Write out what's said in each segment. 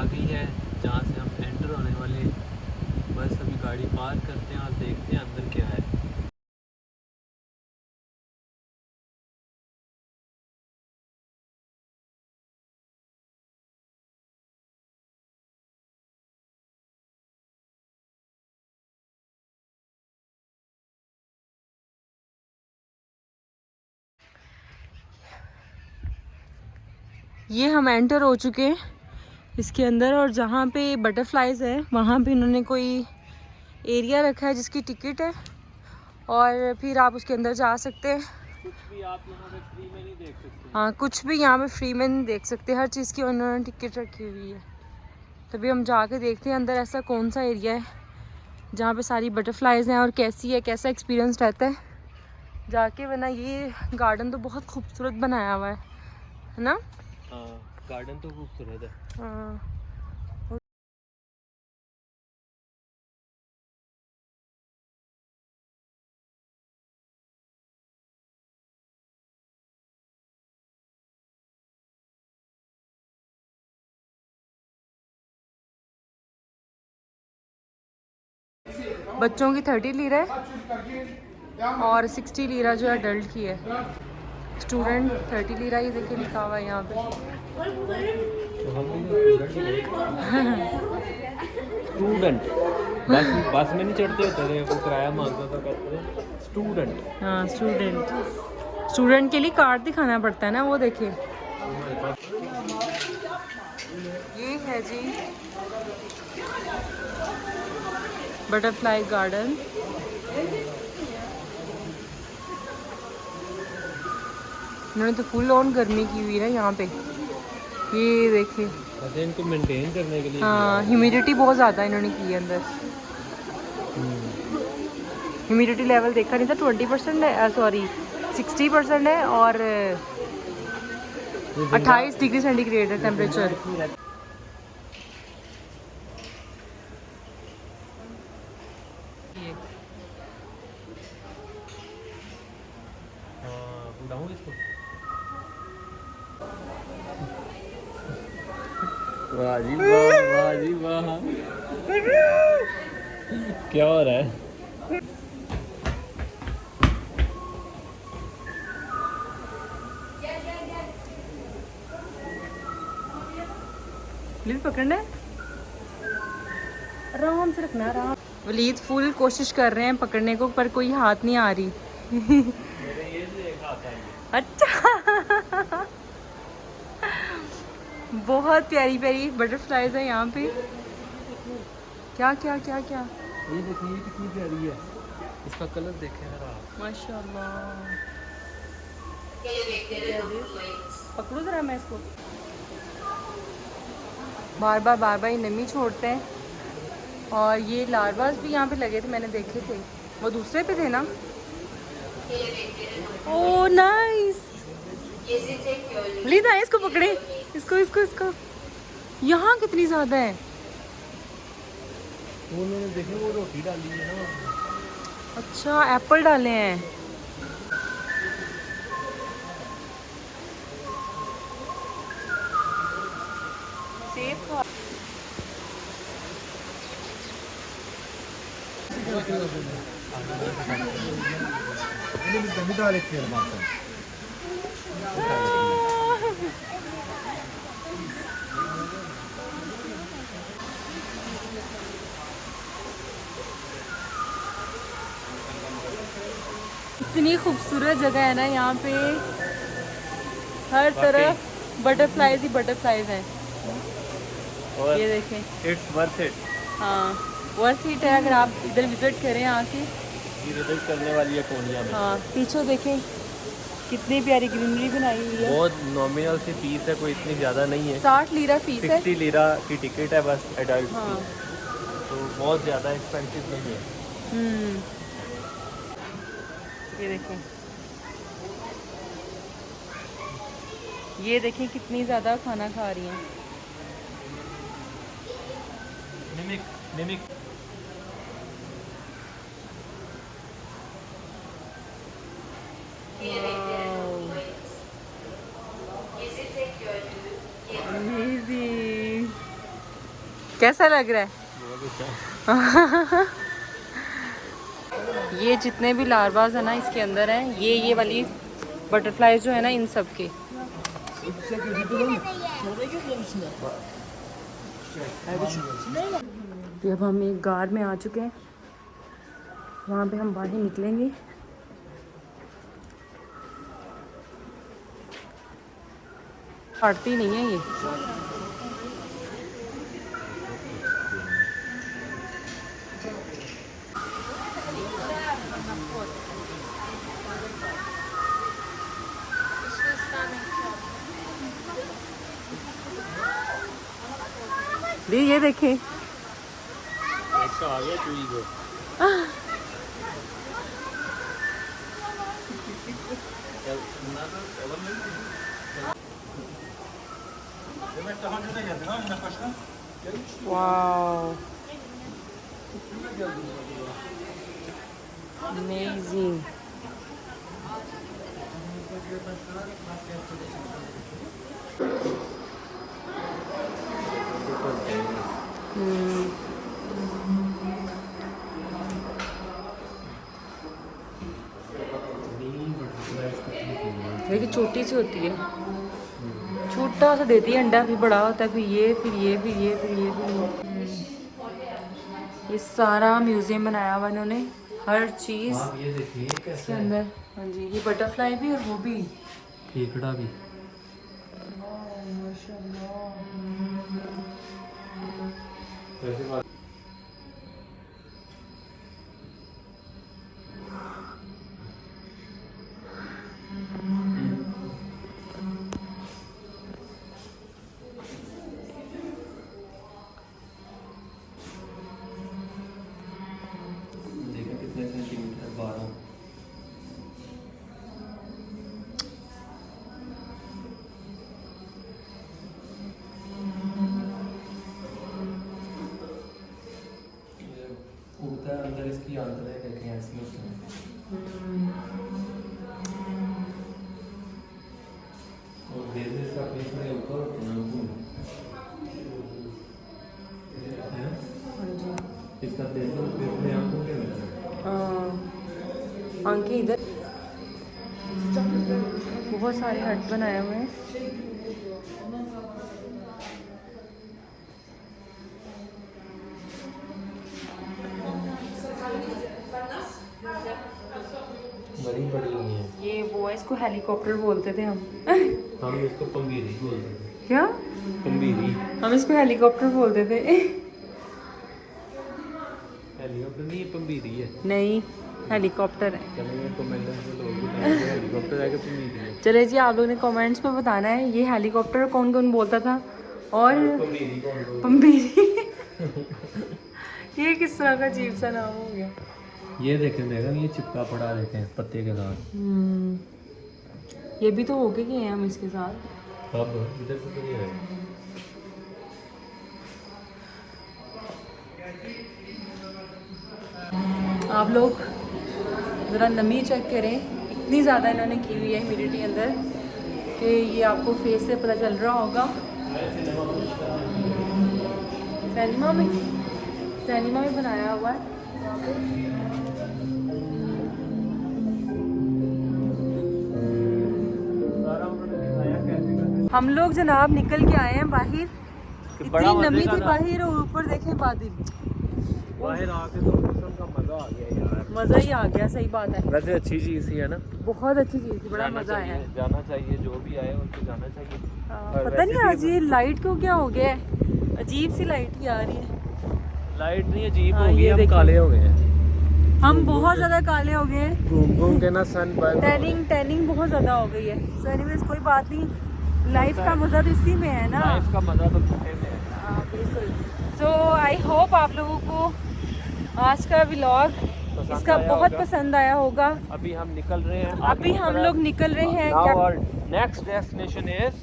आ गई है जहाँ से हम एंटर होने वाले हैं। बस अभी गाड़ी पार्क करते हैं और देखते हैं अंदर क्या है। ये हम एंटर हो चुके हैं इसके अंदर, और जहाँ पे बटरफ्लाइज है वहाँ पे इन्होंने कोई एरिया रखा है जिसकी टिकट है, और फिर आप उसके अंदर जा सकते हैं। कुछ भी आप यहाँ पे फ्री में नहीं देख सकते। हाँ, कुछ भी यहाँ पे फ्री में नहीं देख सकते, हर चीज़ की उन्होंने टिकट रखी हुई है। तभी हम जाके देखते हैं अंदर ऐसा कौन सा एरिया है जहाँ पे सारी बटरफ्लाइज हैं और कैसी है, कैसा एक्सपीरियंस रहता है जाके। वरना ये गार्डन तो बहुत खूबसूरत बनाया हुआ है ना। हाँ, गार्डन तो खूबसूरत है। हाँ। बच्चों की 30 लीरा है और 60 लीरा जो है अडल्ट की है। स्टूडेंट 30 लीरा ही देखिए लिखा हुआ है यहाँ पे। स्टूडेंट बस में नहीं चढ़ते होते थे, कोई किराया मांगता तो कहते थे स्टूडेंट। हाँ, स्टूडेंट के लिए कार्ड दिखाना पड़ता है ना, वो देखिए। ये है जी बटरफ्लाई गार्डन। इन्होंने तो फुल ऑन गर्मी की हुई है ना यहाँ पे, ये देखिए। वैसे इनको मेंटेन करने के लिए हाँ, ह्यूमिडिटी बहुत ज़्यादा इन्होंने की है अंदर। ह्यूमिडिटी लेवल देखा नहीं था, 20% है, सॉरी 60% है, और 28 डिग्री सेंटीग्रेड है टेम्परेचर। इसको वाह जी वाह, वाह जी वाह। क्या हो रहा है? वलीद पकड़ना है, आराम से रखना, आराम। वलीद फुल कोशिश कर रहे हैं पकड़ने को, पर कोई हाथ नहीं आ रही। मेरे ये से एक हाथ है। अच्छा। बहुत प्यारी प्यारी बटरफ्लाइज है यहाँ पे। क्या क्या क्या क्या, ये देखिए, ये कितनी प्यारी है। इसका कलर देखें जरा आप। माशाल्लाह। पकड़ो जरा मैं इसको। बार बार ये नमी छोड़ते हैं। और ये लार्वास भी यहाँ पे लगे थे, मैंने देखे थे, वो दूसरे पे थे ना। Oh nice. लीदा इसको पकड़े, इसको इसको इसको। यहाँ कितनी ज्यादा है। उन्होंने देखे वो रोटी डाली है ना। अच्छा, एप्पल डाले हैं। सेब खा। इतनी खूबसूरत जगह है ना यहाँ पे, हर तरफ बटरफ्लाइज ही बटरफ्लाइज हैं। और ये देखें, इट्स वर्थ इट। हाँ वर्थ इट है अगर आप इधर विजिट करें आके। ये विजिट करने वाली है कोनिया में। हाँ, पीछे देखें कितनी प्यारी ग्रीनरी बनाई हुई है। बहुत नॉमिनल सी फीस है, कोई इतनी ज़्यादा नहीं है। 60 लीरा फीस है। 60 लीरा की टिकट है बस एडल्ट हाँ। की, तो बहुत ज़्यादा एक्सपेंसिव नहीं है। ये देखें, ये देखें कितनी ज़्यादा खाना खा रही हैं। Mimic mimic. Amazing. कैसा लग रहा है? बहुत अच्छा। ये जितने भी लार्वास है ना इसके अंदर हैं, ये वाली बटरफ्लाईज जो है ना इन सब के। तो अब हम एक गार में आ चुके हैं, वहाँ पे हम बाहर निकलेंगे। काटती नहीं है ये। ये देखें, अच्छा आ गया चूई को। Wow amazing. देखिए छोटी सी होती है, छोटा सा देती है अंडा, फिर बड़ा होता है, फिर ये फिर ये फिर ये फिर ये फिर ये सारा म्यूजियम बनाया हुआ इन्होंने, हर चीज़ ये देखिए इसके अंदर। हाँ जी, ये बटरफ्लाई भी और वो भी, केकड़ा भी। देखो कितने सेंटीमीटर, 12। उड़ता है अंदर, इसकी आंतरें देखें ऐसी होती हैं। और बेस इसका पेट में ऊपर होते हैं इसका पेट में आंखों के अंदर आंखें इधर। बहुत सारे हट बनाए हुए हैं। बड़ी बड़ी हुई है। ये वो है, इसको हेलीकॉप्टर बोलते थे हम। हम इसको पंबीरी बोलते थे। क्या? पंबीरी। हम इसको हेलीकॉप्टर बोलते थे। हेलीकॉप्टर नहीं, पंबीरी है। नहीं, हेलीकॉप्टर है। चलिए कमेंट्स में लोग बताएंगे हेलीकॉप्टर है कि पंबीरी है। चले जी, आप लोगों ने कमेंट्स में बताना है ये हेलीकॉप्टर कौन कौन बोलता था और पंबीरी कौन बोलता है? पंबीरी। ये किस तरह का अजीब सा नाम हो गया। ये देखें मैडम, ये चिपका पड़ा देखें पत्ते के साथ। ये भी तो होके गए हैं हम इसके साथ। अब इधर से तो नहीं है। आप लोग ज़रा नमी चेक करें, इतनी ज़्यादा इन्होंने की हुई है ह्यूमिडिटी अंदर कि ये आपको फेस से पता चल रहा होगा। सैनिमा में बनाया हुआ है। हम लोग जनाब निकल के आए हैं बाहर, इतनी नमी थी बाहर और ऊपर देखें बादल। बाहर आके तो मौसम का मजा आ गया यार, मज़ा ही आ गया। सही बात है, वैसे अच्छी चीज़ ही है ना, बहुत अच्छी चीज़ थी, बड़ा मज़ा आया। जाना चाहिए, जो भी आए उनको जाना चाहिए। पता नहीं आज ये लाइट को क्या हो गया है, अजीब सी लाइट ही आ रही है। लाइट नहीं अजीब हाँ, हो गई, ये हम देखिए। काले हो गए हैं, हम बहुत ज़्यादा काले हो गए हैं। घूम घूम के ना सन टैनिंग बहुत ज़्यादा हो गई है। सो एनीवेज कोई बात नहीं, लाइफ का मज़ा तो इसी में है ना। लाइफ का मजा तो खाने में है। हाँ बिल्कुल। सो आई होप आप लोगों को आज का व्लॉग इसका बहुत पसंद आया होगा। अभी हम निकल रहे हैं, अभी हम लोग निकल रहे हैं। Next destination is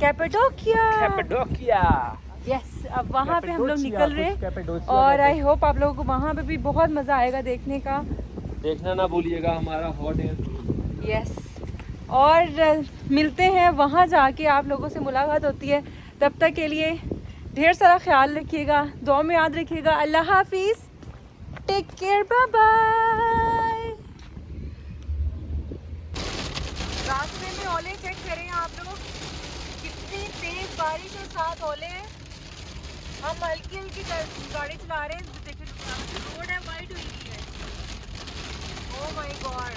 Cappadocia. Cappadocia. Yes, अब वहाँ पे हम लोग निकल रहे हैं और आई होप आप लोगों को वहाँ पे भी बहुत मज़ा आएगा देखने का। देखना ना भूलिएगा हमारा हॉट एयर। यस, और मिलते हैं वहाँ जाके, आप लोगों से मुलाकात होती है। तब तक के लिए ढेर सारा ख्याल रखिएगा, दुआ में याद रखिएगा। अल्लाह हाफिज़, टेक केयर, बाय बाय। रास्ते में ओले चेक करें आप लोग, कितनी तेज बारिश के साथ ओले हैं। हम हल्की हल्की गाड़ी चला रहे हैं, देखिए रोड है वाइट हुई हुई है। ओह माय गॉड,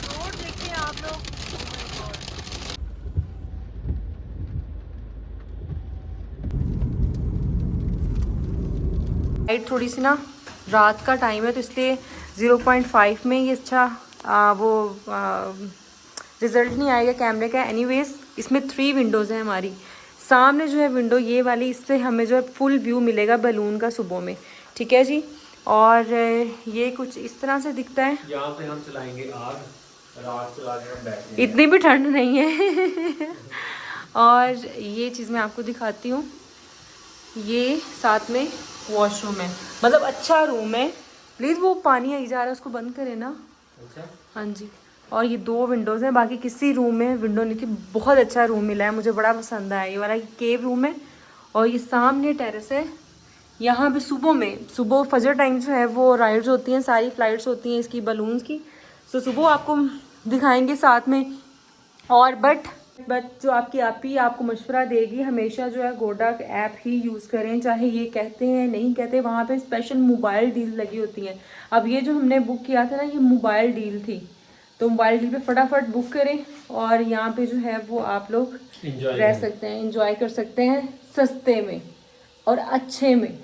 रोड देखिए आप लोग। Oh my God. लाइट थोड़ी सी ना, रात का टाइम है तो इसलिए 0.5 में ये अच्छा वो रिज़ल्ट नहीं आएगा कैमरे का। एनीवेज इसमें 3 विंडोज़ हैं हमारी। सामने जो है विंडो ये वाली, इससे हमें जो है फुल व्यू मिलेगा बलून का सुबह में, ठीक है जी। और ये कुछ इस तरह से दिखता है। यहाँ पे हम चलाएंगे आग, रात चला के हम बैठेंगे। इतनी भी ठंड नहीं है। और ये चीज़ मैं आपको दिखाती हूँ, ये साथ में वॉशरूम है, मतलब अच्छा रूम है। प्लीज़ वो पानी आई जा रहा है उसको बंद करें ना। अच्छा, हाँ जी। और ये 2 विंडोज़ हैं, बाकी किसी रूम में विंडो नहीं थी। बहुत अच्छा रूम मिला है, मुझे बड़ा पसंद आया। ये वाला केव रूम है और ये सामने टेरेस है। यहाँ पे सुबह फजर टाइम जो है वो राइड्स होती हैं, सारी फ्लाइट्स होती हैं इसकी बलून्स की। तो सुबह आपको दिखाएंगे साथ में। और बट जो आपकी आपी आपको मशवरा देगी, हमेशा जो है गोडा ऐप ही यूज़ करें, चाहे ये कहते हैं नहीं कहते। वहाँ पे स्पेशल मोबाइल डील लगी होती हैं। अब ये जो हमने बुक किया था ना, ये मोबाइल डील थी, तो मोबाइल डील पे फटाफट बुक करें और यहाँ पे जो है वो आप लोग रह सकते हैं, इंजॉय कर सकते हैं सस्ते में और अच्छे में,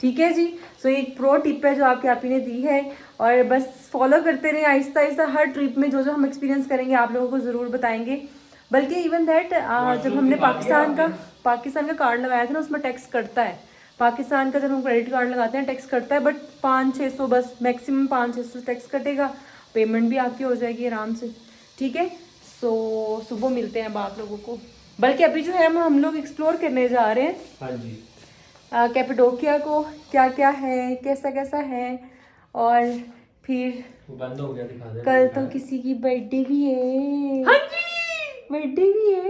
ठीक है जी। सो एक प्रो टिप है जो आपके आपी ने दी है, और बस फॉलो करते रहें आहिस्ता आहिस्ता। हर ट्रिप में जो जो हम एक्सपीरियंस करेंगे आप लोगों को ज़रूर बताएंगे। बल्कि इवन दैट जब हमने पाकिस्तान का कार्ड लगाया था ना, उसमें टैक्स कटता है। पाकिस्तान का जब हम क्रेडिट कार्ड लगाते हैं टैक्स कटता है, बट 500-600 बस मैक्सिमम 500-600 टैक्स कटेगा। पेमेंट भी आपकी हो जाएगी आराम से, ठीक है। सो सुबह मिलते हैं अब आप लोगों को। बल्कि अभी जो है हम लोग एक्सप्लोर करने जा रहे हैं। हाँ जी, कैपेडोकिया को, क्या क्या है, कैसा कैसा है। और फिर बंद हो गया, दिखा दे। कल तो किसी की बर्थडे भी है। हाँ जी, बर्थडे भी है।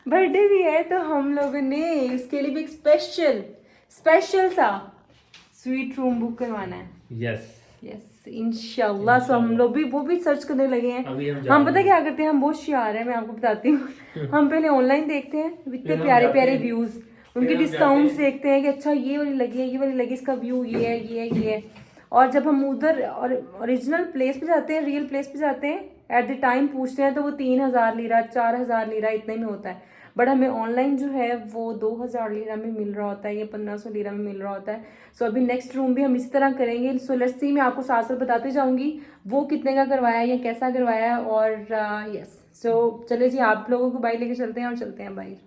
बर्थडे भी है, तो हम लोगों ने इसके लिए भी एक स्पेशल सा स्वीट रूम बुक करवाना है। यस यस इंशाल्लाह। सो हम लोग भी वो भी सर्च करने लगे हैं। अभी हम पता क्या करते हैं, हम बहुत होशियार हैं, मैं आपको बताती हूँ। हम पहले ऑनलाइन देखते हैं, इतने प्यारे प्यारे व्यूज, उनके डिस्काउंट्स देखते हैं कि अच्छा ये वाली लगी है, ये वाली लगी, इसका व्यू ये है, ये है, ये है। और जब हम उधर और ओरिजिनल प्लेस पे जाते हैं, रियल प्लेस पे जाते हैं, एट द टाइम पूछते हैं तो वो 3000 लीरा 4000 लीरा इतने में होता है। बट हमें ऑनलाइन जो है वो 2000 लीरा में मिल रहा होता है या 1500 लीरा में मिल रहा होता है। सो अभी नेक्स्ट रूम भी हम इसी तरह करेंगे। सो लेट्स सी, मैं आपको साथ साथ बताते जाऊंगी वो कितने का करवाया या कैसा करवाया। और यस, सो चले जी, आप लोगों को बाइक लेके चलते हैं और चलते हैं बाइक।